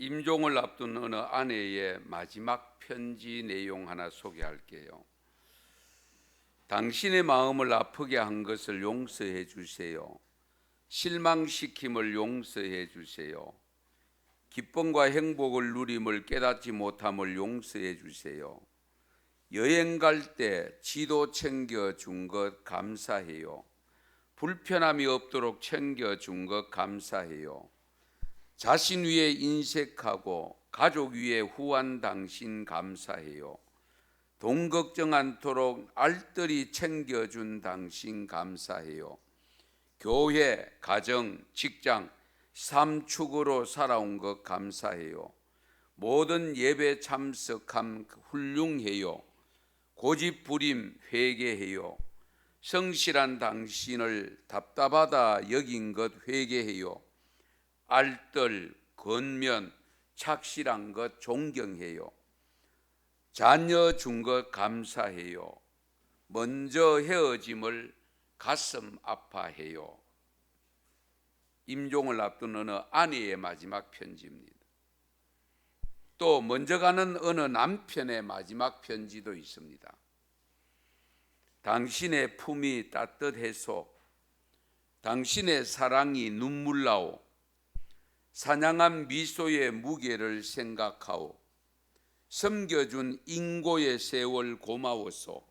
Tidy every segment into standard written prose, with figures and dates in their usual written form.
임종을 앞둔 어느 아내의 마지막 편지 내용 하나 소개할게요. 당신의 마음을 아프게 한 것을 용서해 주세요. 실망시킴을 용서해 주세요. 기쁨과 행복을 누림을 깨닫지 못함을 용서해 주세요. 여행 갈 때 지도 챙겨준 것 감사해요. 불편함이 없도록 챙겨준 것 감사해요. 자신 위에 인색하고 가족 위에 후한 당신 감사해요. 돈 걱정 않도록 알뜰히 챙겨준 당신 감사해요. 교회, 가정, 직장, 삶축으로 살아온 것 감사해요. 모든 예배 참석함 훌륭해요. 고집부림 회개해요. 성실한 당신을 답답하다 여긴 것 회개해요. 알뜰, 건면, 착실한 것 존경해요. 자녀 준 것 감사해요. 먼저 헤어짐을 가슴 아파해요. 임종을 앞둔 어느 아내의 마지막 편지입니다. 또 먼저 가는 어느 남편의 마지막 편지도 있습니다. 당신의 품이 따뜻해서 당신의 사랑이 눈물나오. 사냥한 미소의 무게를 생각하오. 섬겨준 인고의 세월 고마워서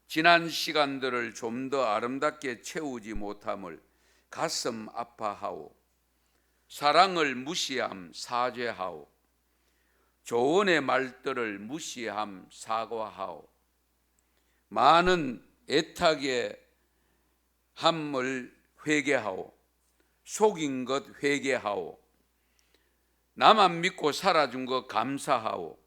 지난 시간들을 좀 더 아름답게 채우지 못함을 가슴 아파하오. 사랑을 무시함 사죄하오. 조언의 말들을 무시함 사과하오. 많은 애타게 함을 회개하오. 속인 것 회개하오. 나만 믿고 살아준 것 감사하오.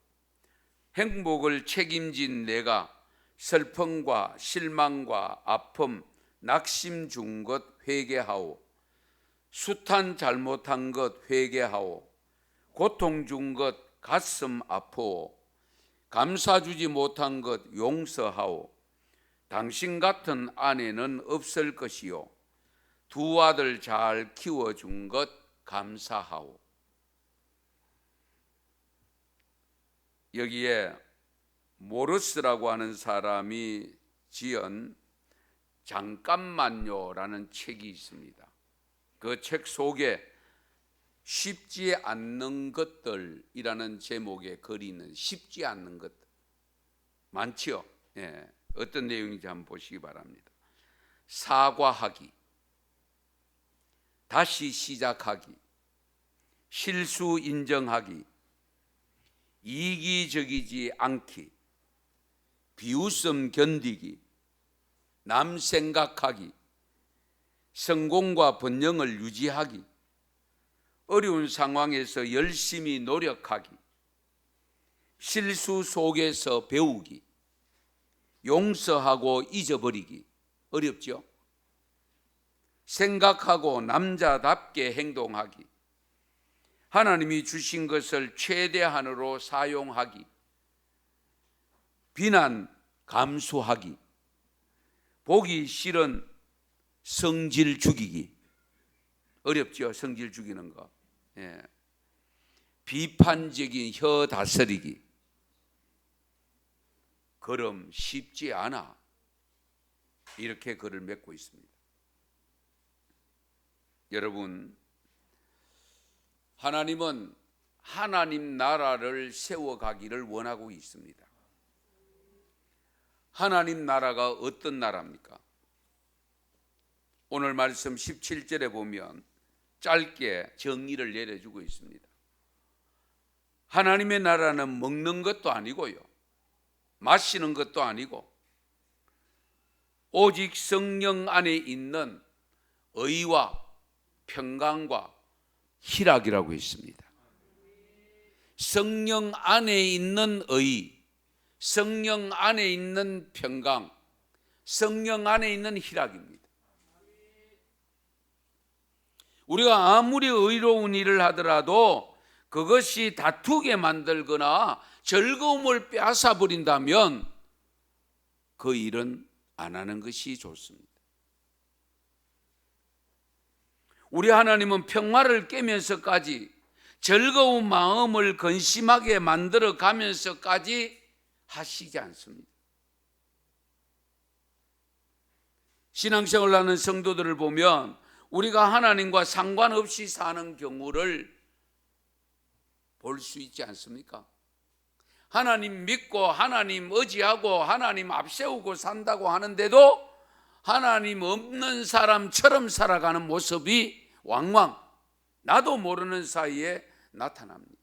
행복을 책임진 내가 슬픔과 실망과 아픔, 낙심 준 것 회개하오. 숱한 잘못한 것 회개하오. 고통 준 것 가슴 아프오. 감사 주지 못한 것 용서하오. 당신 같은 아내는 없을 것이요. 두 아들 잘 키워준 것 감사하오. 여기에 모르스라고 하는 사람이 지은 잠깐만요라는 책이 있습니다. 그 책 속에 쉽지 않는 것들이라는 제목의 글이 있는 쉽지 않는 것들 많지요. 예, 어떤 내용인지 한번 보시기 바랍니다. 사과하기, 다시 시작하기, 실수 인정하기, 이기적이지 않기, 비웃음 견디기, 남 생각하기, 성공과 번영을 유지하기, 어려운 상황에서 열심히 노력하기, 실수 속에서 배우기, 용서하고 잊어버리기. 어렵죠? 생각하고 남자답게 행동하기, 하나님이 주신 것을 최대한으로 사용하기, 비난 감수하기, 보기 싫은 성질 죽이기. 어렵죠? 성질 죽이는 거. 예. 비판적인 혀 다스리기. 그럼 쉽지 않아. 이렇게 글을 맺고 있습니다. 여러분, 하나님은 하나님 나라를 세워가기를 원하고 있습니다. 하나님 나라가 어떤 나라입니까? 오늘 말씀 17절에 보면 짧게 정의를 내려주고 있습니다. 하나님의 나라는 먹는 것도 아니고요, 마시는 것도 아니고, 오직 성령 안에 있는 의와 평강과 희락이라고 했습니다. 성령 안에 있는 의, 성령 안에 있는 평강, 성령 안에 있는 희락입니다. 우리가 아무리 의로운 일을 하더라도 그것이 다투게 만들거나 즐거움을 빼앗아 버린다면 그 일은 안 하는 것이 좋습니다. 우리 하나님은 평화를 깨면서까지 즐거운 마음을 근심하게 만들어 가면서까지 하시지 않습니다. 신앙생활을 하는 성도들을 보면 우리가 하나님과 상관없이 사는 경우를 볼 수 있지 않습니까? 하나님 믿고 하나님 의지하고 하나님 앞세우고 산다고 하는데도 하나님 없는 사람처럼 살아가는 모습이 왕왕 나도 모르는 사이에 나타납니다.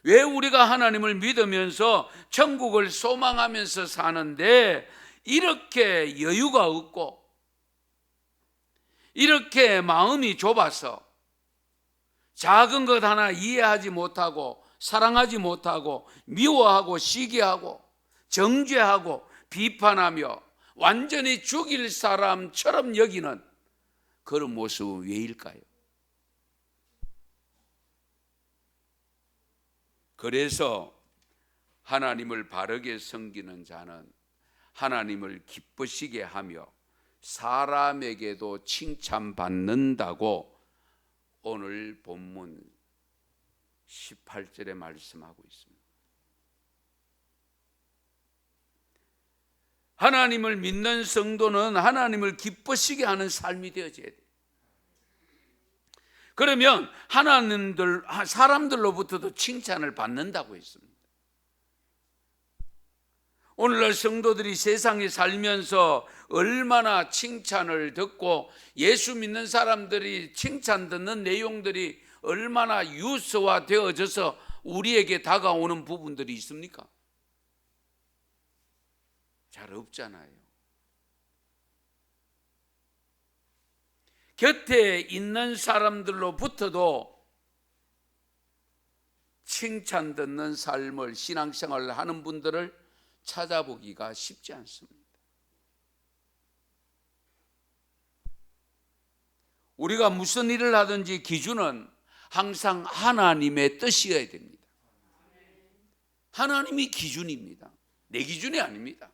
왜 우리가 하나님을 믿으면서 천국을 소망하면서 사는데 이렇게 여유가 없고 이렇게 마음이 좁아서 작은 것 하나 이해하지 못하고 사랑하지 못하고 미워하고 시기하고 정죄하고 비판하며 완전히 죽일 사람처럼 여기는 그런 모습은 왜일까요? 그래서 하나님을 바르게 섬기는 자는 하나님을 기쁘시게 하며 사람에게도 칭찬받는다고 오늘 본문 18절에 말씀하고 있습니다. 하나님을 믿는 성도는 하나님을 기쁘시게 하는 삶이 되어져야 돼요. 그러면 사람들로부터도 칭찬을 받는다고 했습니다. 오늘날 성도들이 세상에 살면서 얼마나 칭찬을 듣고 예수 믿는 사람들이 칭찬 듣는 내용들이 얼마나 유서화되어져서 우리에게 다가오는 부분들이 있습니까? 잘 없잖아요. 곁에 있는 사람들로부터도 칭찬 듣는 삶을 신앙생활을 하는 분들을 찾아보기가 쉽지 않습니다. 우리가 무슨 일을 하든지 기준은 항상 하나님의 뜻이어야 됩니다. 하나님이 기준입니다. 내 기준이 아닙니다.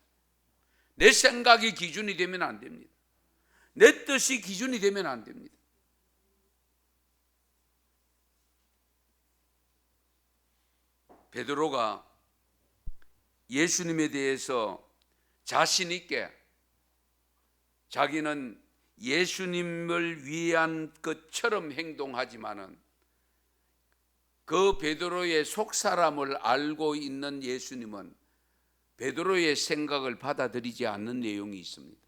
내 생각이 기준이 되면 안 됩니다. 내 뜻이 기준이 되면 안 됩니다. 베드로가 예수님에 대해서 자신 있게 자기는 예수님을 위한 것처럼 행동하지만은 그 베드로의 속사람을 알고 있는 예수님은 베드로의 생각을 받아들이지 않는 내용이 있습니다.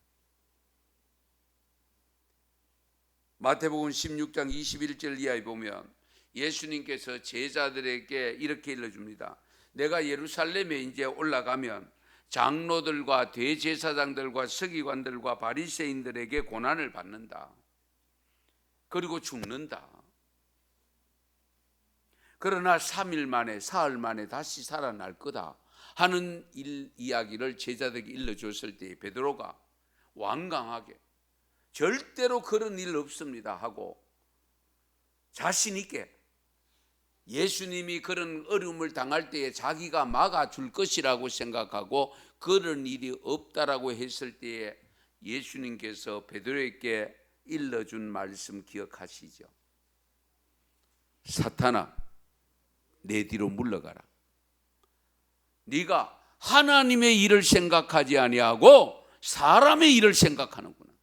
마태복음 16장 21절 이하에 보면 예수님께서 제자들에게 이렇게 일러줍니다. 내가 예루살렘에 이제 올라가면 장로들과 대제사장들과 서기관들과 바리새인들에게 고난을 받는다. 그리고 죽는다. 그러나 3일 만에 사흘 만에 다시 살아날 거다 하는 이야기를 제자들에게 일러줬을 때 베드로가 완강하게 절대로 그런 일 없습니다 하고 자신 있게 예수님이 그런 어려움을 당할 때에 자기가 막아줄 것이라고 생각하고 그런 일이 없다라고 했을 때에 예수님께서 베드로에게 일러준 말씀 기억하시죠? 사탄아, 내 뒤로 물러가라. 네가 하나님의 일을 생각하지 아니하고 사람의 일을 생각하는구나.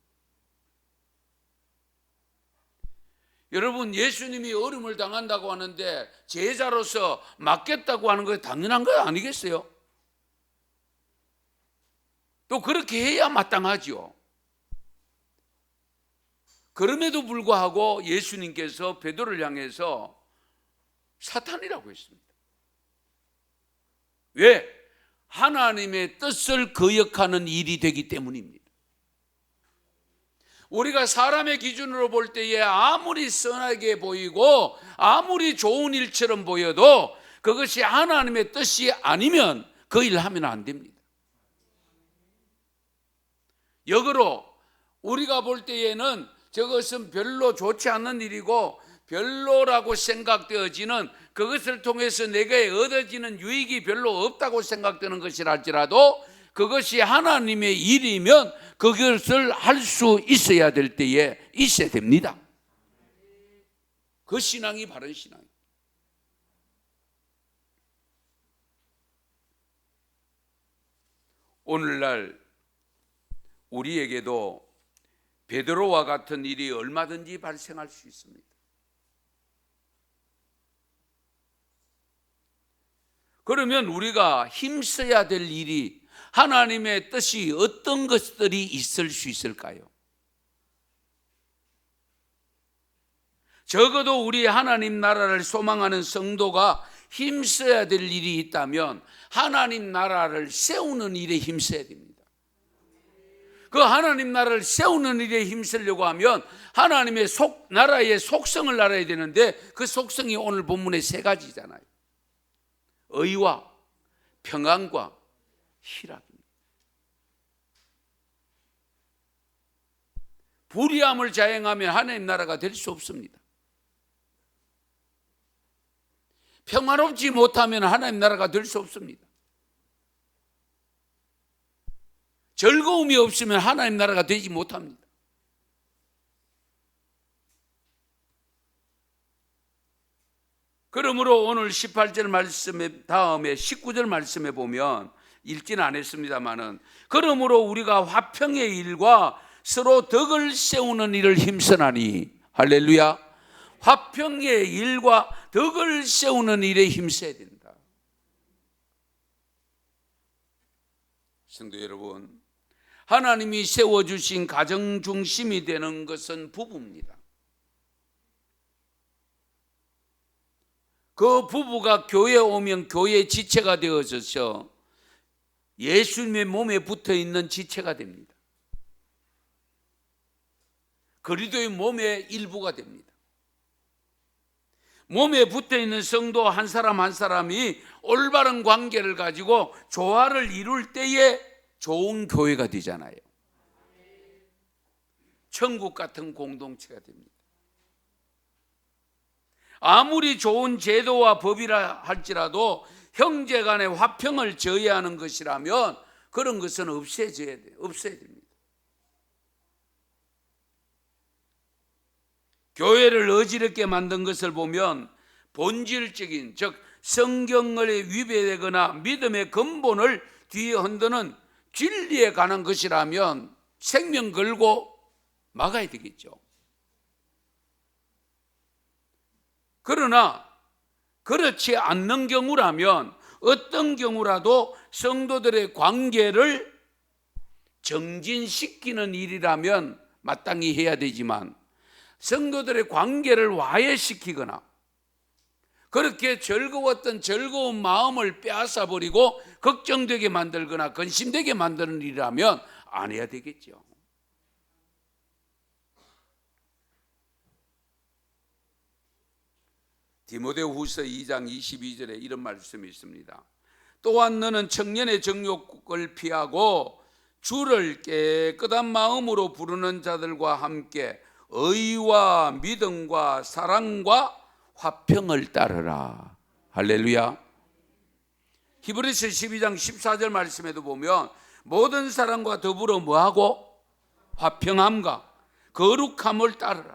여러분, 예수님이 어려움을 당한다고 하는데 제자로서 맡겠다고 하는 거 당연한 거 아니겠어요? 또 그렇게 해야 마땅하죠. 그럼에도 불구하고 예수님께서 베드로를 향해서 사탄이라고 했습니다. 왜? 하나님의 뜻을 거역하는 일이 되기 때문입니다. 우리가 사람의 기준으로 볼 때에 아무리 선하게 보이고 아무리 좋은 일처럼 보여도 그것이 하나님의 뜻이 아니면 그 일을 하면 안 됩니다. 역으로 우리가 볼 때에는 저것은 별로 좋지 않는 일이고 별로라고 생각되어지는 그것을 통해서 내게 얻어지는 유익이 별로 없다고 생각되는 것이랄지라도 그것이 하나님의 일이면 그것을 할 수 있어야 될 때에 있어야 됩니다. 그 신앙이 바른 신앙이에요. 오늘날 우리에게도 베드로와 같은 일이 얼마든지 발생할 수 있습니다. 그러면 우리가 힘써야 될 일이, 하나님의 뜻이 어떤 것들이 있을 수 있을까요? 적어도 우리 하나님 나라를 소망하는 성도가 힘써야 될 일이 있다면 하나님 나라를 세우는 일에 힘써야 됩니다. 그 하나님 나라를 세우는 일에 힘쓰려고 하면 하나님의 나라의 속성을 알아야 되는데, 그 속성이 오늘 본문의 세 가지잖아요. 의와 평안과 희락입니다. 불의함을 자행하면 하나님 나라가 될 수 없습니다. 평안롭지 못하면 하나님 나라가 될 수 없습니다. 즐거움이 없으면 하나님 나라가 되지 못합니다. 그러므로 오늘 18절 말씀에 다음에 19절 말씀에 보면, 읽지는 않았습니다마는, 그러므로 우리가 화평의 일과 서로 덕을 세우는 일을 힘쓰나니, 할렐루야, 화평의 일과 덕을 세우는 일에 힘써야 된다. 성도 여러분, 하나님이 세워주신 가정 중심이 되는 것은 부부입니다. 그 부부가 교회에 오면 교회의 지체가 되어져서 예수님의 몸에 붙어있는 지체가 됩니다. 그리스도의 몸의 일부가 됩니다. 몸에 붙어있는 성도 한 사람 한 사람이 올바른 관계를 가지고 조화를 이룰 때에 좋은 교회가 되잖아요. 천국 같은 공동체가 됩니다. 아무리 좋은 제도와 법이라 할지라도 형제 간의 화평을 저해하는 것이라면 그런 것은 없어야 됩니다. 교회를 어지럽게 만든 것을 보면 본질적인, 즉 성경을 위배되거나 믿음의 근본을 뒤에 흔드는 진리에 관한 것이라면 생명 걸고 막아야 되겠죠. 그러나 그렇지 않는 경우라면, 어떤 경우라도 성도들의 관계를 정진시키는 일이라면 마땅히 해야 되지만, 성도들의 관계를 와해시키거나 그렇게 즐거웠던 즐거운 마음을 빼앗아 버리고 걱정되게 만들거나 근심되게 만드는 일이라면 안 해야 되겠죠. 디모데후서 2장 22절에 이런 말씀이 있습니다. 또한 너는 청년의 정욕을 피하고 주를 깨끗한 마음으로 부르는 자들과 함께 의와 믿음과 사랑과 화평을 따르라. 할렐루야. 히브리서 12장 14절 말씀에도 보면 모든 사람과 더불어 뭐하고? 화평함과 거룩함을 따르라.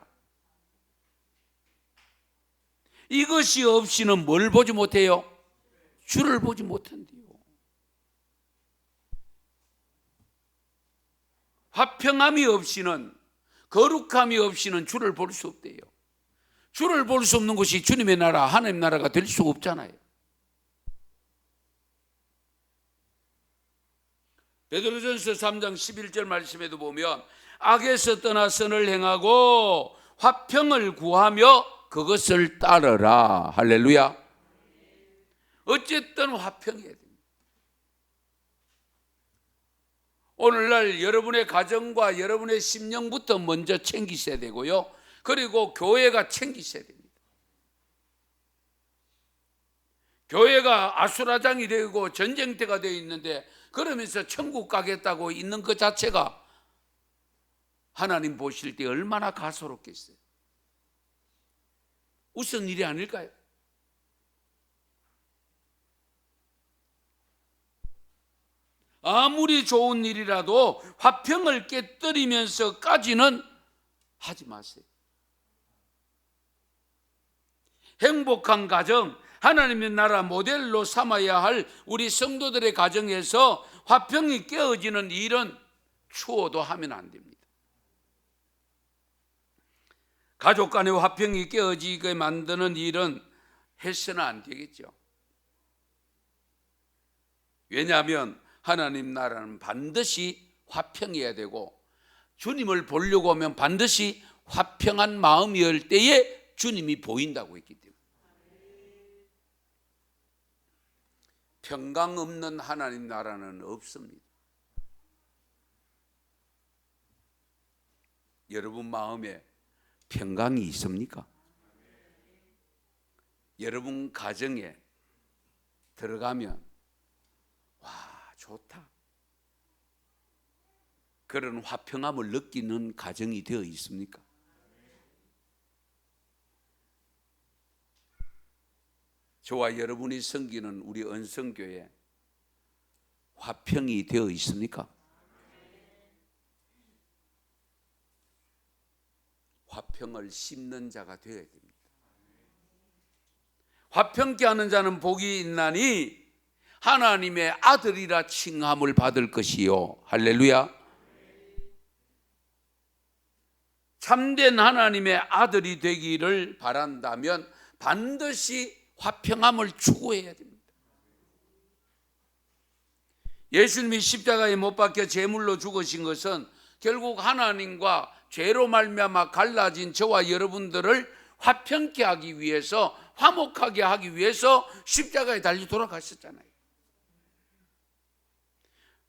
이것이 없이는 뭘 보지 못해요? 주를 보지 못한대요. 화평함이 없이는, 거룩함이 없이는 주를 볼 수 없대요. 주를 볼 수 없는 것이 주님의 나라, 하나님 나라가 될 수 없잖아요. 베드로전서 3장 11절 말씀에도 보면 악에서 떠나 선을 행하고 화평을 구하며 그것을 따르라. 할렐루야. 어쨌든 화평해야 됩니다. 오늘날 여러분의 가정과 여러분의 심령부터 먼저 챙기셔야 되고요, 그리고 교회가 챙기셔야 됩니다. 교회가 아수라장이 되고 전쟁터가 되어 있는데 그러면서 천국 가겠다고 있는 것 자체가 하나님 보실 때 얼마나 가소롭겠어요. 우스운 일이 아닐까요? 아무리 좋은 일이라도 화평을 깨뜨리면서까지는 하지 마세요. 행복한 가정, 하나님의 나라 모델로 삼아야 할 우리 성도들의 가정에서 화평이 깨어지는 일은 추호도 하면 안 됩니다. 가족 간의 화평이 깨어지게 만드는 일은 해서는 안 되겠죠. 왜냐하면 하나님 나라는 반드시 화평해야 되고, 주님을 보려고 하면 반드시 화평한 마음이올 때에 주님이 보인다고 했기 때문에, 평강 없는 하나님 나라는 없습니다. 여러분 마음에 평강이 있습니까? 여러분 가정에 들어가면 와, 좋다, 그런 화평함을 느끼는 가정이 되어 있습니까? 저와 여러분이 섬기는 우리 은성교회 화평이 되어 있습니까? 화평을 심는 자가 되어야 됩니다. 화평케 하는 자는 복이 있나니 하나님의 아들이라 칭함을 받을 것이요. 할렐루야. 참된 하나님의 아들이 되기를 바란다면 반드시 화평함을 추구해야 됩니다. 예수님이 십자가에 못 박혀 제물로 죽으신 것은 결국 하나님과 죄로 말미암아 갈라진 저와 여러분들을 화평케 하기 위해서, 화목하게 하기 위해서 십자가에 달려 돌아가셨잖아요.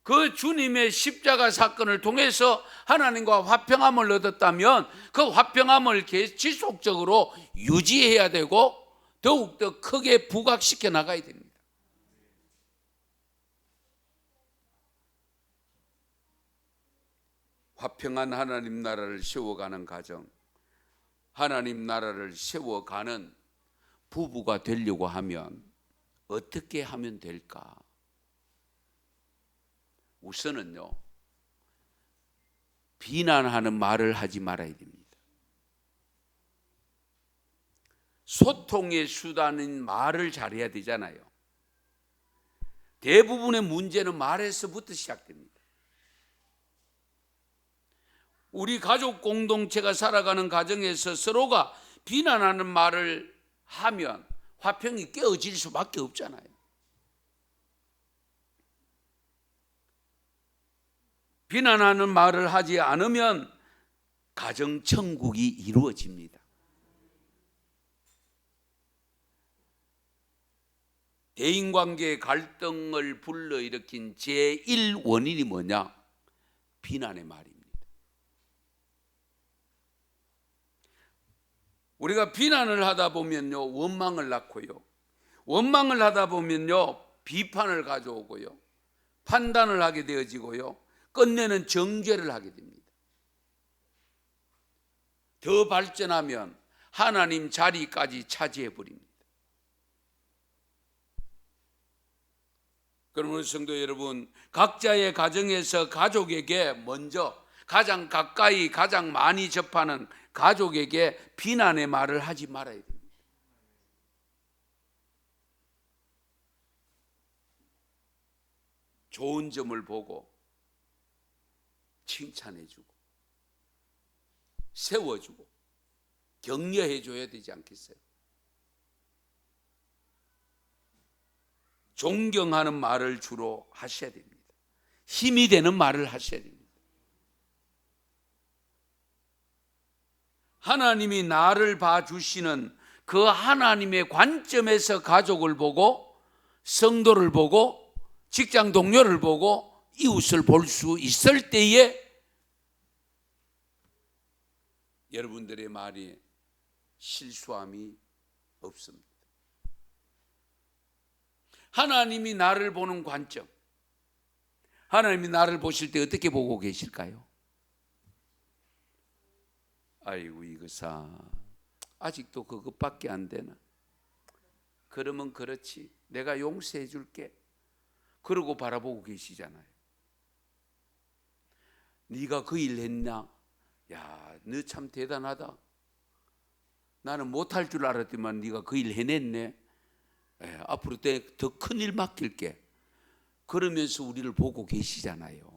그 주님의 십자가 사건을 통해서 하나님과 화평함을 얻었다면 그 화평함을 지속적으로 유지해야 되고 더욱더 크게 부각시켜 나가야 됩니다. 화평한 하나님 나라를 세워가는 가정, 하나님 나라를 세워가는 부부가 되려고 하면 어떻게 하면 될까? 우선은요, 비난하는 말을 하지 말아야 됩니다. 소통의 수단인 말을 잘해야 되잖아요. 대부분의 문제는 말에서부터 시작됩니다. 우리 가족 공동체가 살아가는 가정에서 서로가 비난하는 말을 하면 화평이 깨어질 수밖에 없잖아요. 비난하는 말을 하지 않으면 가정천국이 이루어집니다. 대인관계의 갈등을 불러일으킨 제1원인이 뭐냐? 비난의 말입니다. 우리가 비난을 하다 보면요, 원망을 낳고요, 원망을 하다 보면요, 비판을 가져오고요, 판단을 하게 되어지고요, 끝내는 정죄를 하게 됩니다. 더 발전하면 하나님 자리까지 차지해 버립니다. 그러므로 성도 여러분, 각자의 가정에서 가족에게 먼저 가장 가까이 가장 많이 접하는 가족에게 비난의 말을 하지 말아야 됩니다. 좋은 점을 보고 칭찬해주고 세워주고 격려해줘야 되지 않겠어요? 존경하는 말을 주로 하셔야 됩니다. 힘이 되는 말을 하셔야 됩니다. 하나님이 나를 봐주시는 그 하나님의 관점에서 가족을 보고, 성도를 보고, 직장 동료를 보고, 이웃을 볼 수 있을 때에 여러분들의 말이 실수함이 없습니다. 하나님이 나를 보는 관점, 하나님이 나를 보실 때 어떻게 보고 계실까요? 아이고, 이거사 아직도 그것밖에 안 되나? 그러면 그렇지, 내가 용서해 줄게, 그러고 바라보고 계시잖아요. 네가 그 일 했냐? 야, 너 참 대단하다. 나는 못할 줄 알았더만 네가 그 일 해냈네. 앞으로 더 큰 일 맡길게. 그러면서 우리를 보고 계시잖아요.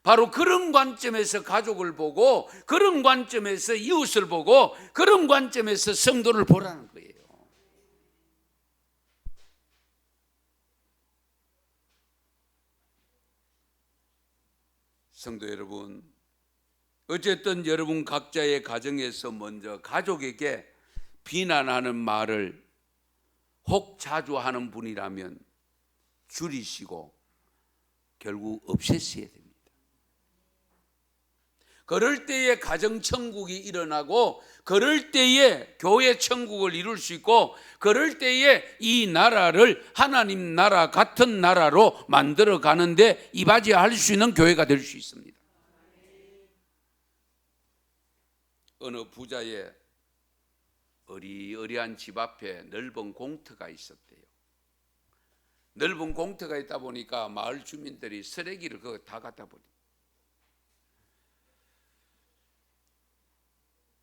바로 그런 관점에서 가족을 보고, 그런 관점에서 이웃을 보고, 그런 관점에서 성도를 보라는 거예요. 성도 여러분, 어쨌든 여러분 각자의 가정에서 먼저 가족에게 비난하는 말을 혹 자주 하는 분이라면 줄이시고 결국 없애셔야 됩니다. 그럴 때에 가정천국이 일어나고, 그럴 때에 교회천국을 이룰 수 있고, 그럴 때에 이 나라를 하나님 나라 같은 나라로 만들어 가는데 이바지할 수 있는 교회가 될 수 있습니다. 어느 부자의 어리어리한 집 앞에 넓은 공터가 있었대요. 넓은 공터가 있다 보니까 마을 주민들이 쓰레기를 그거 다 갖다 버립니다.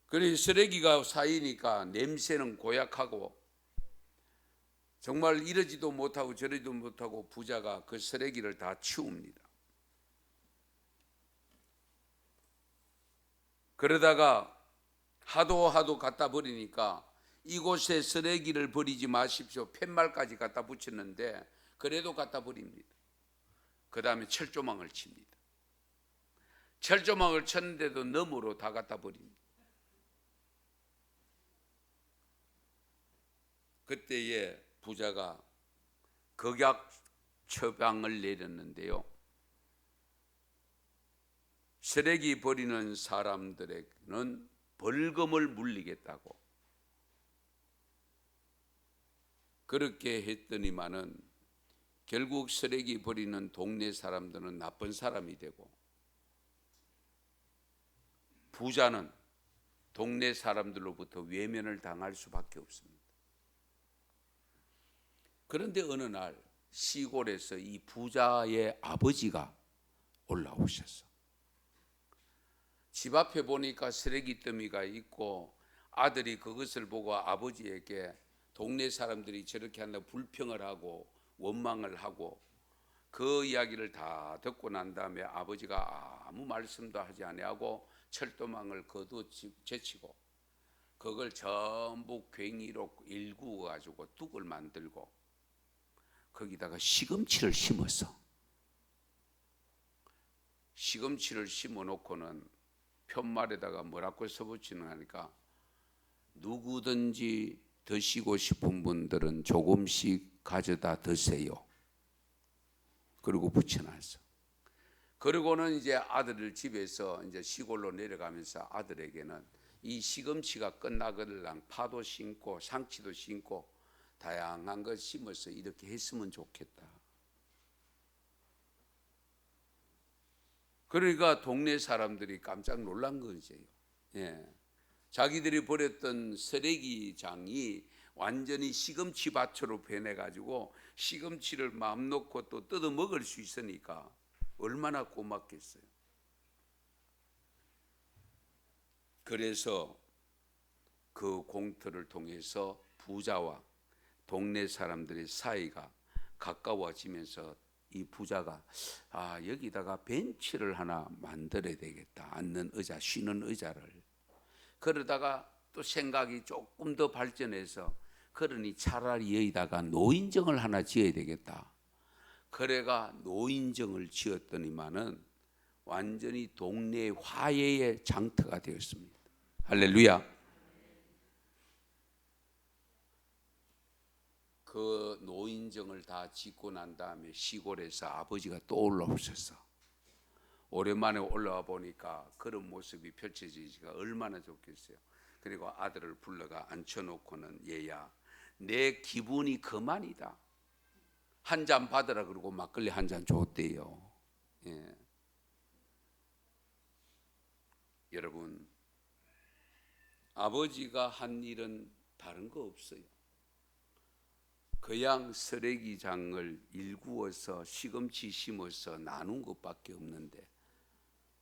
그래서 쓰레기가 쌓이니까 냄새는 고약하고 정말 이러지도 못하고 저러지도 못하고 부자가 그 쓰레기를 다 치웁니다. 그러다가 하도 갖다 버리니까 이곳에 쓰레기를 버리지 마십시오, 팻말까지 갖다 붙였는데 그래도 갖다 버립니다. 그 다음에 철조망을 칩니다. 철조망을 쳤는데도 너머로 다 갖다 버립니다. 그때에 부자가 극약 처방을 내렸는데요. 쓰레기 버리는 사람들에게는 벌금을 물리겠다고. 그렇게 했더니만은 결국 쓰레기 버리는 동네 사람들은 나쁜 사람이 되고, 부자는 동네 사람들로부터 외면을 당할 수밖에 없습니다. 그런데 어느 날 시골에서 이 부자의 아버지가 올라오셨어. 집 앞에 보니까 쓰레기 더미가 있고, 아들이 그것을 보고 아버지에게 동네 사람들이 저렇게 한다고 불평을 하고 원망을 하고, 그 이야기를 다 듣고 난 다음에 아버지가 아무 말씀도 하지 아니하고 철도망을 제치고 그걸 전부 괭이로 일구어 가지고 뚝을 만들고 거기다가 시금치를 심었어. 시금치를 심어 놓고는 편말에다가 뭐라고 써붙이는 하니까, 누구든지 드시고 싶은 분들은 조금씩 가져다 드세요. 그리고 붙여놨어. 그리고는 이제 아들을 집에서 이제 시골로 내려가면서 아들에게는 이 시금치가 끝나거들랑 파도 심고 상치도 심고 다양한 것 심어서 이렇게 했으면 좋겠다. 그러니까 동네 사람들이 깜짝 놀란 거죠. 자기들이 버렸던 쓰레기장이 완전히 시금치 밭으로 변해가지고 시금치를 마음 놓고 또 뜯어 먹을 수 있으니까 얼마나 고맙겠어요. 그래서 그 공터를 통해서 부자와 동네 사람들의 사이가 가까워지면서 이 부자가 여기다가 벤치를 하나 만들어야 되겠다. 앉는 의자, 쉬는 의자를. 그러다가 또 생각이 조금 더 발전해서, 그러니 차라리 여기다가 노인정을 하나 지어야 되겠다. 그래가 노인정을 지었더니만은 완전히 동네 화해의 장터가 되었습니다. 할렐루야. 그 노인정을 다 짓고 난 다음에 시골에서 아버지가 또 올라오셨어. 오랜만에 올라와 보니까 그런 모습이 펼쳐지기가 얼마나 좋겠어요. 그리고 아들을 불러가 앉혀놓고는, 얘야, 내 기분이 그만이다. 한 잔 받으라 그러고 막걸리 한 잔 줬대요. 여러분, 아버지가 한 일은 다른 거 없어요. 그냥 쓰레기장을 일구어서 시금치 심어서 나눈 것밖에 없는데,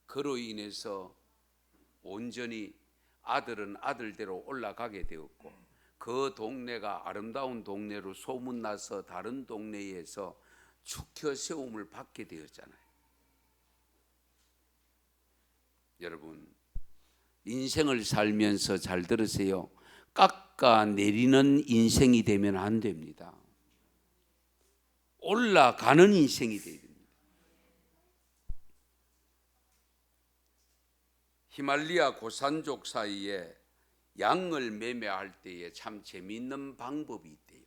그로 인해서 온전히 아들은 아들대로 올라가게 되었고 그 동네가 아름다운 동네로 소문나서 다른 동네에서 축혀 세움을 받게 되었잖아요. 여러분, 인생을 살면서 잘 들으세요. 깎아내리는 인생이 되면 안 됩니다. 올라가는 인생이 되어야 됩니다. 히말리아 고산족 사이에 양을 매매할 때에 참 재미있는 방법이 있대요.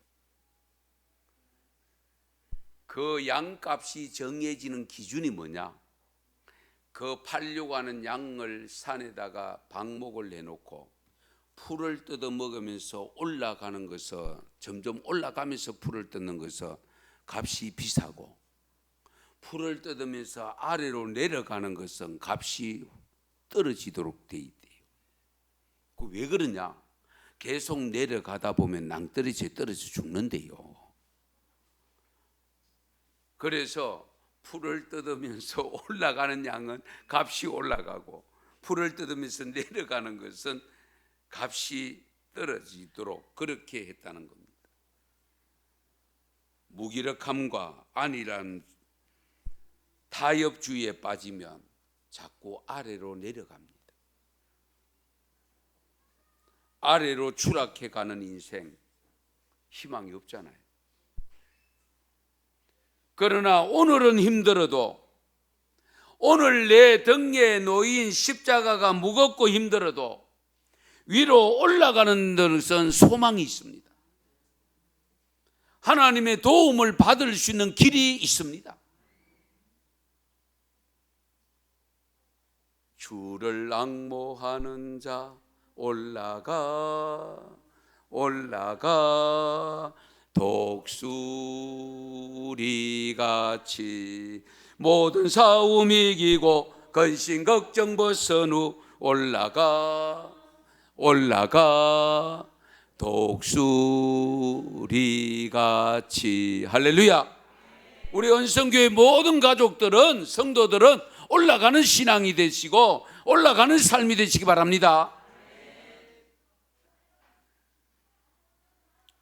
그 양값이 정해지는 기준이 뭐냐? 그 팔려고 하는 양을 산에다가 방목을 내놓고 풀을 뜯어 먹으면서 올라가는 것은, 점점 올라가면서 풀을 뜯는 것은 값이 비싸고, 풀을 뜯으면서 아래로 내려가는 것은 값이 떨어지도록 돼 있대요. 그 왜 그러냐? 계속 내려가다 보면 낭떠러지에 떨어져 죽는데요. 그래서 풀을 뜯으면서 올라가는 양은 값이 올라가고, 풀을 뜯으면서 내려가는 것은 값이 떨어지도록 그렇게 했다는 겁니다. 무기력함과 안일한 타협주의에 빠지면 자꾸 아래로 내려갑니다. 아래로 추락해가는 인생, 희망이 없잖아요. 그러나 오늘은 힘들어도, 오늘 내 등에 놓인 십자가가 무겁고 힘들어도 위로 올라가는 것은 소망이 있습니다. 하나님의 도움을 받을 수 있는 길이 있습니다. 주를 앙모하는 자 올라가 올라가 독수리같이 모든 싸움 이기고 근심 걱정 벗은 후 올라가 올라가 독수리같이. 할렐루야. 우리 은성교회 모든 가족들은, 성도들은 올라가는 신앙이 되시고 올라가는 삶이 되시기 바랍니다.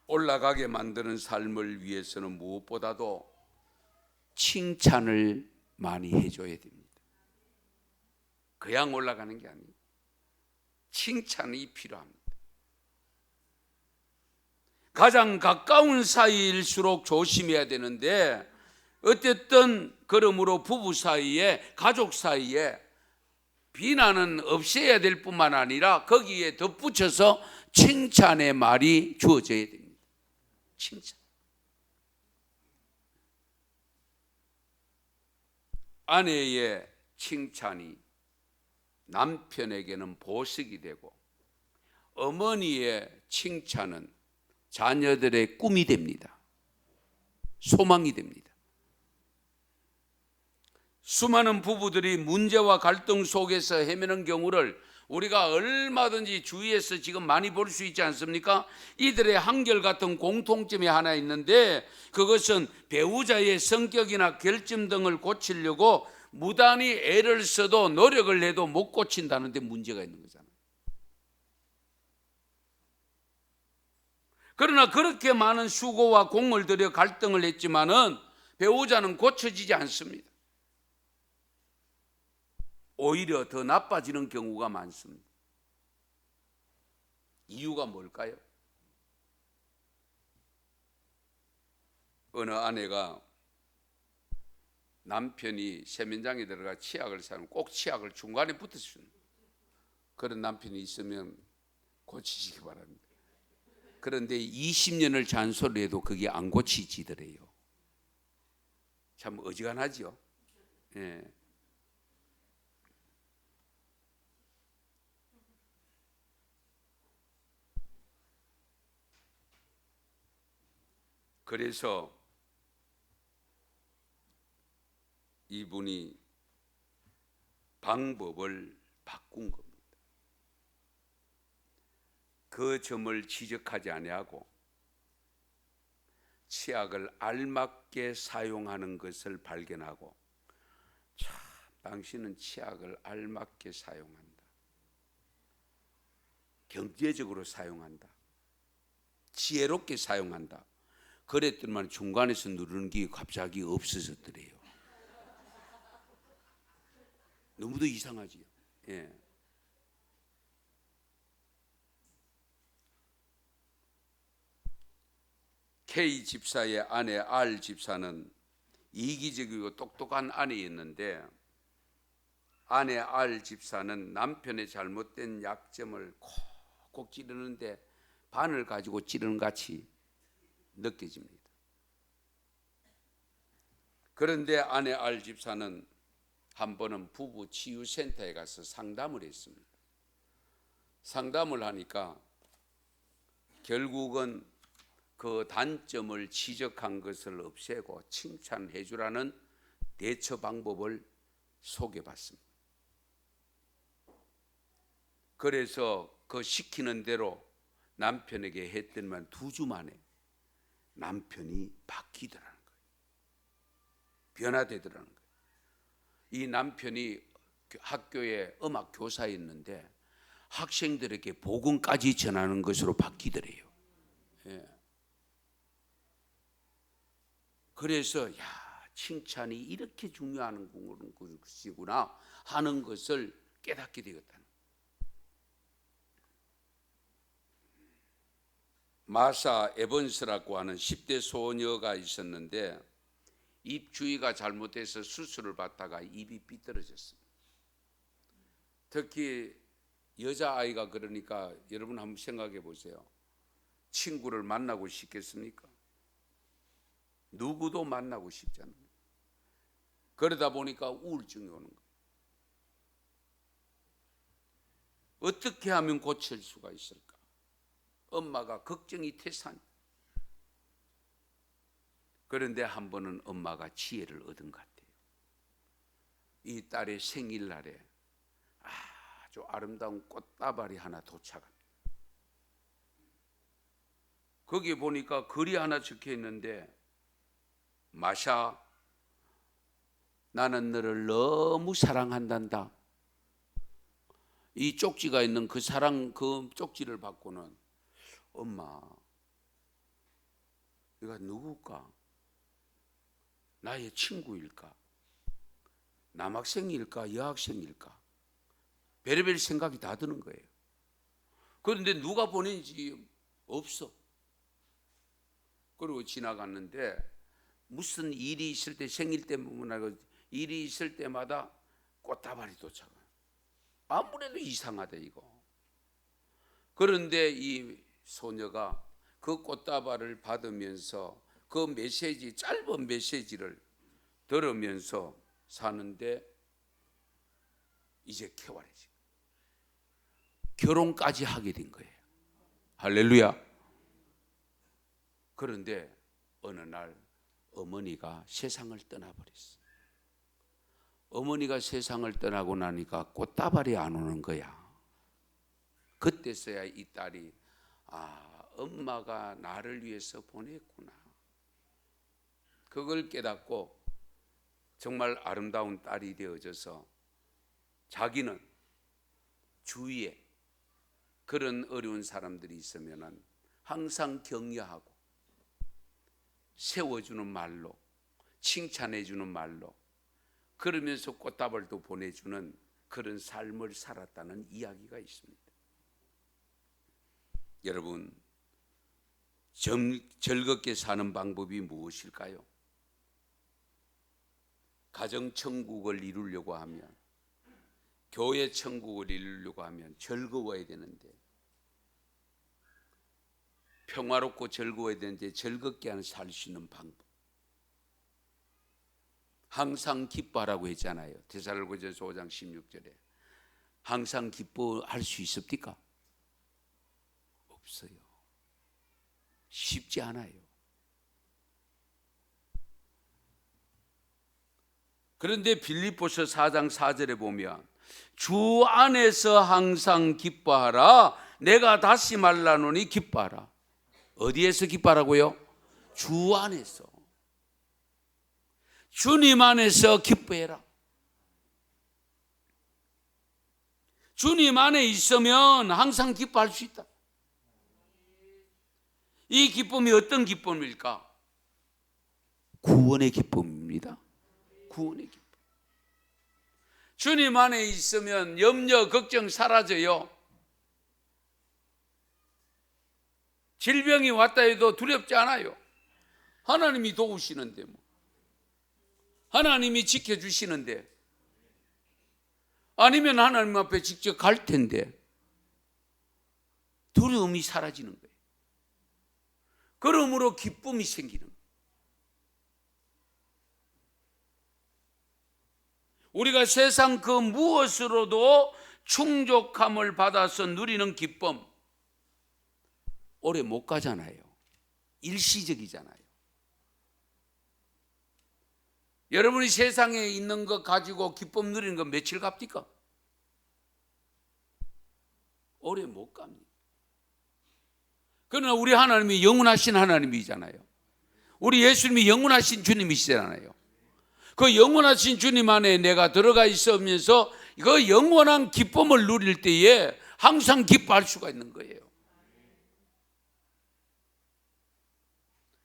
올라가게 만드는 삶을 위해서는 무엇보다도 칭찬을 많이 해줘야 됩니다. 그냥 올라가는 게 아니에요. 칭찬이 필요합니다. 가장 가까운 사이일수록 조심해야 되는데, 어쨌든 그러므로 부부 사이에, 가족 사이에 비난은 없애야 될 뿐만 아니라 거기에 덧붙여서 칭찬의 말이 주어져야 됩니다. 칭찬. 아내의 칭찬이 남편에게는 보석이 되고, 어머니의 칭찬은 자녀들의 꿈이 됩니다. 소망이 됩니다. 수많은 부부들이 문제와 갈등 속에서 헤매는 경우를 우리가 얼마든지 주위에서 지금 많이 볼 수 있지 않습니까? 이들의 한결같은 공통점이 하나 있는데, 그것은 배우자의 성격이나 결점 등을 고치려고 무단히 애를 써도 노력을 해도 못 고친다는 데 문제가 있는 거잖아요. 그러나 그렇게 많은 수고와 공을 들여 갈등을 했지만은 배우자는 고쳐지지 않습니다. 오히려 더 나빠지는 경우가 많습니다. 이유가 뭘까요? 어느 아내가 남편이 세면장에 들어가 치약을 사면 꼭 치약을 중간에 붙여주는, 그런 남편이 있으면 고치시기 바랍니다. 그런데 20년을 잔소리해도 그게 안 고치지더래요. 참 어지간하죠. 예. 그래서 이분이 방법을 바꾼 겁니다. 그 점을 지적하지 아니하고 치약을 알맞게 사용하는 것을 발견하고, 참 당신은 치약을 알맞게 사용한다. 경제적으로 사용한다. 지혜롭게 사용한다. 그랬더니만 중간에서 누르는 게 갑자기 없어졌더래요. 너무도 이상하지요. 예. K 집사의 아내 R 집사는 이기적이고 똑똑한 아내였는데, 아내 R 집사는 남편의 잘못된 약점을 콕콕 찌르는데 바늘 가지고 찌르는 같이 느껴집니다. 그런데 아내 R 집사는 한 번은 부부 치유센터에 가서 상담을 했습니다. 상담을 하니까 결국은 그 단점을 지적한 것을 없애고 칭찬해 주라는 대처 방법을 소개받습니다. 그래서 그 시키는 대로 남편에게 했더니만 2주 만에 남편이 바뀌더라는 거예요. 변화되더라는 거예요. 이 남편이 학교에 음악 교사였는데 학생들에게 복음까지 전하는 것으로 바뀌더래요. 예. 그래서 칭찬이 이렇게 중요한 것이구나 하는 것을 깨닫게 되었다는 거예요. 마사 에번스라고 하는 10대 소녀가 있었는데 입 주위가 잘못돼서 수술을 받다가 입이 삐뚤어졌습니다. 특히 여자아이가 그러니까 여러분 한번 생각해 보세요. 친구를 만나고 싶겠습니까? 누구도 만나고 싶지 않아요. 그러다 보니까 우울증이 오는 거예요. 어떻게 하면 고칠 수가 있을까? 엄마가 걱정이 태산. 그런데 한 번은 엄마가 지혜를 얻은 것 같아요. 이 딸의 생일날에 아주 아름다운 꽃다발이 하나 도착합니다. 거기 보니까 글이 하나 적혀 있는데, 마샤, 나는 너를 너무 사랑한단다. 이 쪽지가 있는 그 사랑, 그 쪽지를 받고는 엄마, 네가 누굴까? 나의 친구일까? 남학생일까? 여학생일까? 별의별 생각이 다 드는 거예요. 그런데 누가 보낸지 없어. 그리고 지나갔는데 무슨 일이 있을 때, 생일 때문에 일이 있을 때마다 꽃다발이 도착해요. 아무래도 이상하다 이거. 그런데 이 소녀가 그 꽃다발을 받으면서 그 메시지, 짧은 메시지를 들으면서 사는데 이제 쾌활해지고 결혼까지 하게 된 거예요. 할렐루야. 그런데 어느 날 어머니가 세상을 떠나버렸어. 어머니가 세상을 떠나고 나니까 꽃다발이 안 오는 거야. 그때서야 이 딸이 엄마가 나를 위해서 보냈구나. 그걸 깨닫고 정말 아름다운 딸이 되어져서 자기는 주위에 그런 어려운 사람들이 있으면 항상 격려하고 세워주는 말로, 칭찬해주는 말로, 그러면서 꽃다발도 보내주는 그런 삶을 살았다는 이야기가 있습니다. 여러분, 즐겁게 사는 방법이 무엇일까요? 가정천국을 이루려고 하면, 교회 천국을 이루려고 하면 즐거워야 되는데, 평화롭고 즐거워야 되는데 즐겁게 살 수 있는 방법, 항상 기뻐하라고 했잖아요. 데살로니가전서 5장 16절에 항상 기뻐할 수 있습니까? 없어요. 쉽지 않아요. 그런데 빌립보서 4장 4절에 보면 주 안에서 항상 기뻐하라. 내가 다시 말하노니 기뻐하라. 어디에서 기뻐하라고요? 주 안에서. 주님 안에서 기뻐해라. 주님 안에 있으면 항상 기뻐할 수 있다. 이 기쁨이 어떤 기쁨일까? 구원의 기쁨입니다. 구원의 기쁨. 주님 안에 있으면 염려, 걱정 사라져요. 질병이 왔다 해도 두렵지 않아요. 하나님이 도우시는데, 하나님이 지켜주시는데, 아니면 하나님 앞에 직접 갈 텐데 두려움이 사라지는 거예요. 그러므로 기쁨이 생기는 거예요. 우리가 세상 그 무엇으로도 충족함을 받아서 누리는 기쁨, 오래 못 가잖아요. 일시적이잖아요. 여러분이 세상에 있는 것 가지고 기쁨 누리는 건 며칠 갑니까? 오래 못 갑니다. 그러나 우리 하나님이 영원하신 하나님이잖아요. 우리 예수님이 영원하신 주님이시잖아요. 그 영원하신 주님 안에 내가 들어가 있으면서 그 영원한 기쁨을 누릴 때에 항상 기뻐할 수가 있는 거예요.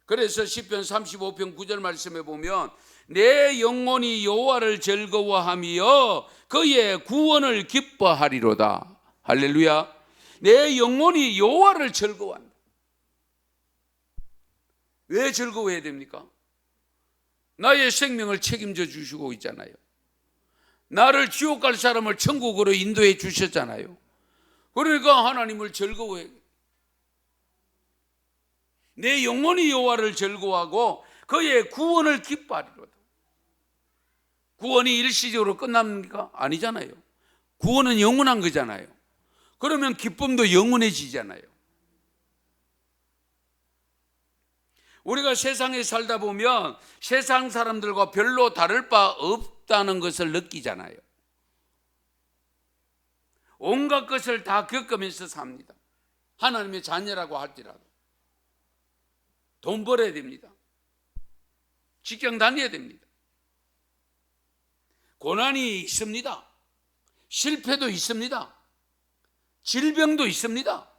그래서 시편 35편 9절 말씀에 보면 내 영혼이 여호와를 즐거워하며 그의 구원을 기뻐하리로다. 할렐루야. 내 영혼이 여호와를 즐거워한다. 왜 즐거워해야 됩니까? 나의 생명을 책임져 주시고 있잖아요. 나를 지옥 갈 사람을 천국으로 인도해 주셨잖아요. 그러니까 하나님을 즐거워해. 내 영혼이 여호와를 즐거워하고 그의 구원을 기뻐하리로다. 구원이 일시적으로 끝납니까? 아니잖아요. 구원은 영원한 거잖아요. 그러면 기쁨도 영원해지잖아요. 우리가 세상에 살다 보면 세상 사람들과 별로 다를 바 없다는 것을 느끼잖아요. 온갖 것을 다 겪으면서 삽니다. 하나님의 자녀라고 할지라도 돈 벌어야 됩니다. 직장 다녀야 됩니다. 고난이 있습니다. 실패도 있습니다. 질병도 있습니다.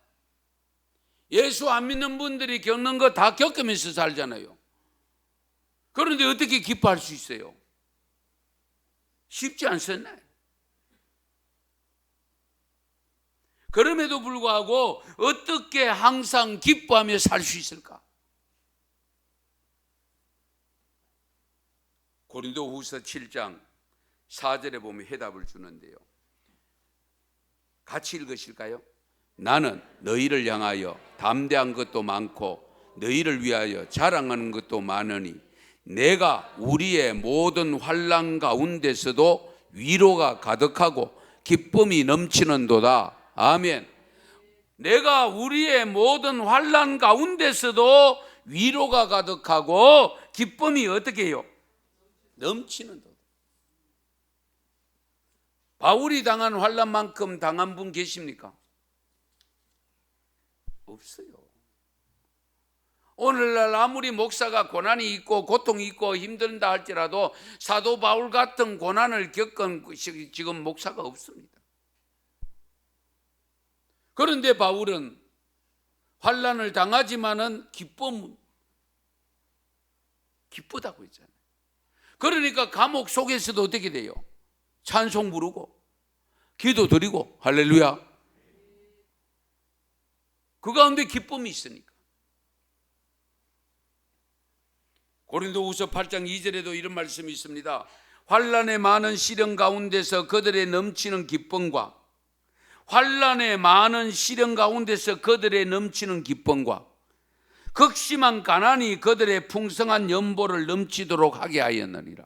예수 안 믿는 분들이 겪는 거 다 겪으면서 살잖아요. 그런데 어떻게 기뻐할 수 있어요? 쉽지 않잖아요. 그럼에도 불구하고 어떻게 항상 기뻐하며 살 수 있을까? 고린도후서 7장 4절에 보면 해답을 주는데요. 같이 읽으실까요? 나는 너희를 향하여 담대한 것도 많고 너희를 위하여 자랑하는 것도 많으니 내가 우리의 모든 환난 가운데서도 위로가 가득하고 기쁨이 넘치는도다. 아멘. 내가 우리의 모든 환난 가운데서도 위로가 가득하고 기쁨이 어떻게 해요? 넘치는도다. 바울이 당한 환난만큼 당한 분 계십니까? 없어요. 오늘날 아무리 목사가 고난이 있고 고통이 있고 힘든다 할지라도 사도 바울 같은 고난을 겪은 지금 목사가 없습니다. 그런데 바울은 환난을 당하지만은 기쁘다고 했잖아요. 그러니까 감옥 속에서도 어떻게 돼요? 찬송 부르고 기도 드리고 할렐루야. 그 가운데 기쁨이 있으니까. 고린도후서 8장 2절에도 이런 말씀이 있습니다. 환난의 많은 시련 가운데서 그들의 넘치는 기쁨과 환난의 많은 시련 가운데서 그들의 넘치는 기쁨과 극심한 가난이 그들의 풍성한 연보를 넘치도록 하게 하였느니라.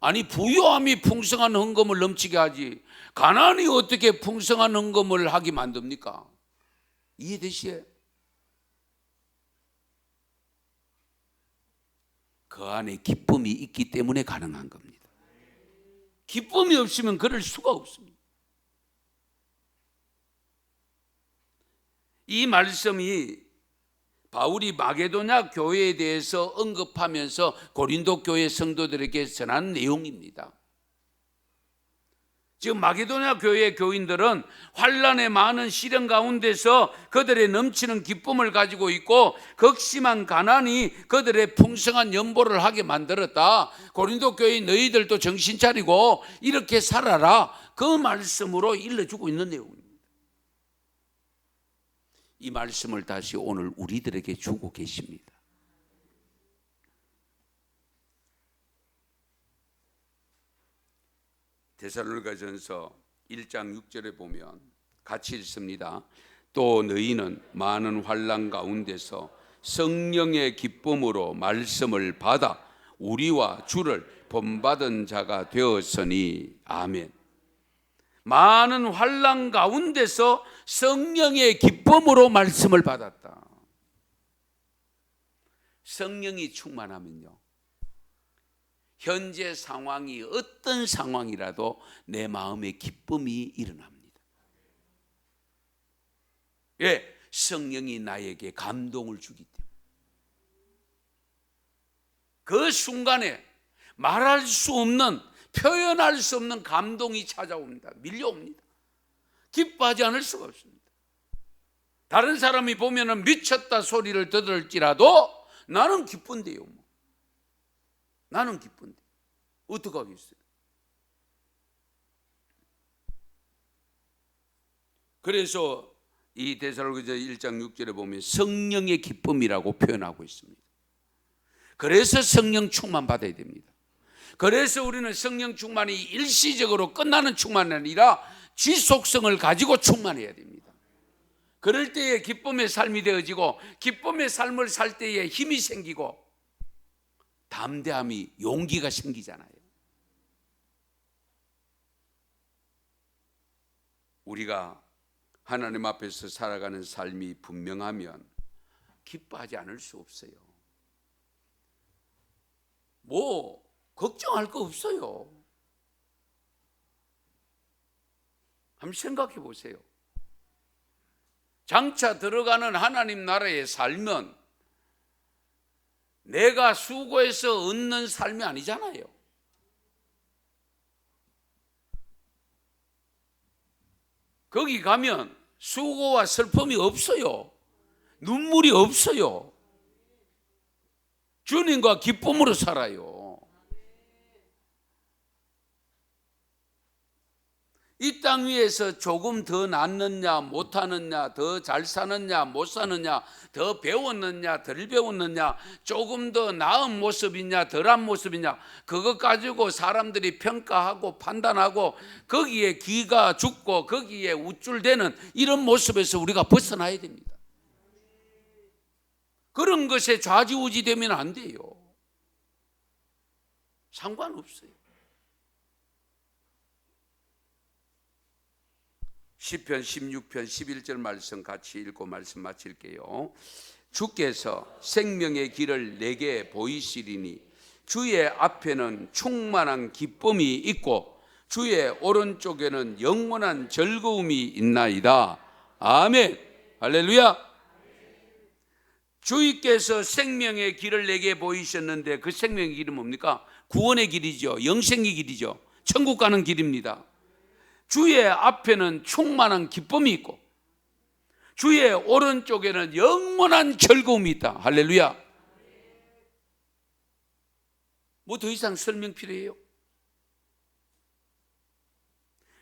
아니 부요함이 풍성한 헌금을 넘치게 하지 가난이 어떻게 풍성한 헌금을 하게 만듭니까? 이해되시요? 그 안에 기쁨이 있기 때문에 가능한 겁니다. 기쁨이 없으면 그럴 수가 없습니다. 이 말씀이 바울이 마게도냐 교회에 대해서 언급하면서 고린도 교회 성도들에게 전한 내용입니다. 지금 마게도냐 교회의 교인들은 환난의 많은 시련 가운데서 그들의 넘치는 기쁨을 가지고 있고 극심한 가난이 그들의 풍성한 연보를 하게 만들었다. 고린도 교회 너희들도 정신 차리고 이렇게 살아라. 그 말씀으로 일러주고 있는 내용입니다. 이 말씀을 다시 오늘 우리들에게 주고 계십니다. 데살로니가전서 1장 6절에 보면 같이 읽습니다. 또 너희는 많은 환난 가운데서 성령의 기쁨으로 말씀을 받아 우리와 주를 본받은 자가 되었으니 아멘. 많은 환난 가운데서 성령의 기쁨으로 말씀을 받았다. 성령이 충만하면요, 현재 상황이 어떤 상황이라도 내 마음에 기쁨이 일어납니다. 예, 성령이 나에게 감동을 주기 때문에 그 순간에 말할 수 없는, 표현할 수 없는 감동이 찾아옵니다. 밀려옵니다. 기뻐하지 않을 수가 없습니다. 다른 사람이 보면은 미쳤다 소리를 들을지라도 나는 기쁜데요. 나는 기쁜데 어떡하겠어요? 그래서 이 데살로니가서 1장 6절에 보면 성령의 기쁨이라고 표현하고 있습니다. 그래서 성령 충만 받아야 됩니다. 그래서 우리는 성령 충만이 일시적으로 끝나는 충만이 아니라 지속성을 가지고 충만해야 됩니다. 그럴 때에 기쁨의 삶이 되어지고 기쁨의 삶을 살 때에 힘이 생기고 담대함이, 용기가 생기잖아요. 우리가 하나님 앞에서 살아가는 삶이 분명하면 기뻐하지 않을 수 없어요. 뭐 걱정할 거 없어요. 한번 생각해 보세요. 장차 들어가는 하나님 나라에 살면 내가 수고해서 얻는 삶이 아니잖아요. 거기 가면 수고와 슬픔이 없어요. 눈물이 없어요. 주님과 기쁨으로 살아요. 이 땅 위에서 조금 더 낫느냐 못하느냐, 더 잘 사느냐 못 사느냐, 더 배웠느냐 덜 배웠느냐, 조금 더 나은 모습이냐 덜한 모습이냐, 그것 가지고 사람들이 평가하고 판단하고 거기에 기가 죽고 거기에 우쭐대는 이런 모습에서 우리가 벗어나야 됩니다. 그런 것에 좌지우지 되면 안 돼요. 상관없어요. 시편 16편 11절 말씀 같이 읽고 말씀 마칠게요. 주께서 생명의 길을 내게 보이시리니 주의 앞에는 충만한 기쁨이 있고 주의 오른쪽에는 영원한 즐거움이 있나이다. 아멘. 할렐루야. 주께서 생명의 길을 내게 보이셨는데 그 생명의 길은 뭡니까? 구원의 길이죠. 영생의 길이죠. 천국 가는 길입니다. 주의 앞에는 충만한 기쁨이 있고 주의 오른쪽에는 영원한 즐거움이 있다. 할렐루야. 뭐 더 이상 설명 필요해요?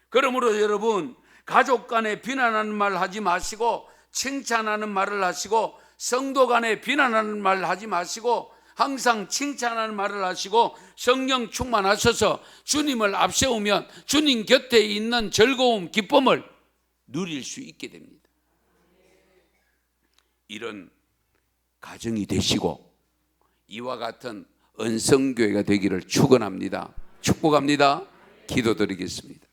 그러므로 여러분, 가족 간에 비난하는 말 하지 마시고 칭찬하는 말을 하시고, 성도 간에 비난하는 말 하지 마시고 항상 칭찬하는 말을 하시고 성령 충만하셔서 주님을 앞세우면 주님 곁에 있는 즐거움, 기쁨을 누릴 수 있게 됩니다. 이런 가정이 되시고 이와 같은 은성교회가 되기를 축원합니다. 축복합니다. 기도드리겠습니다.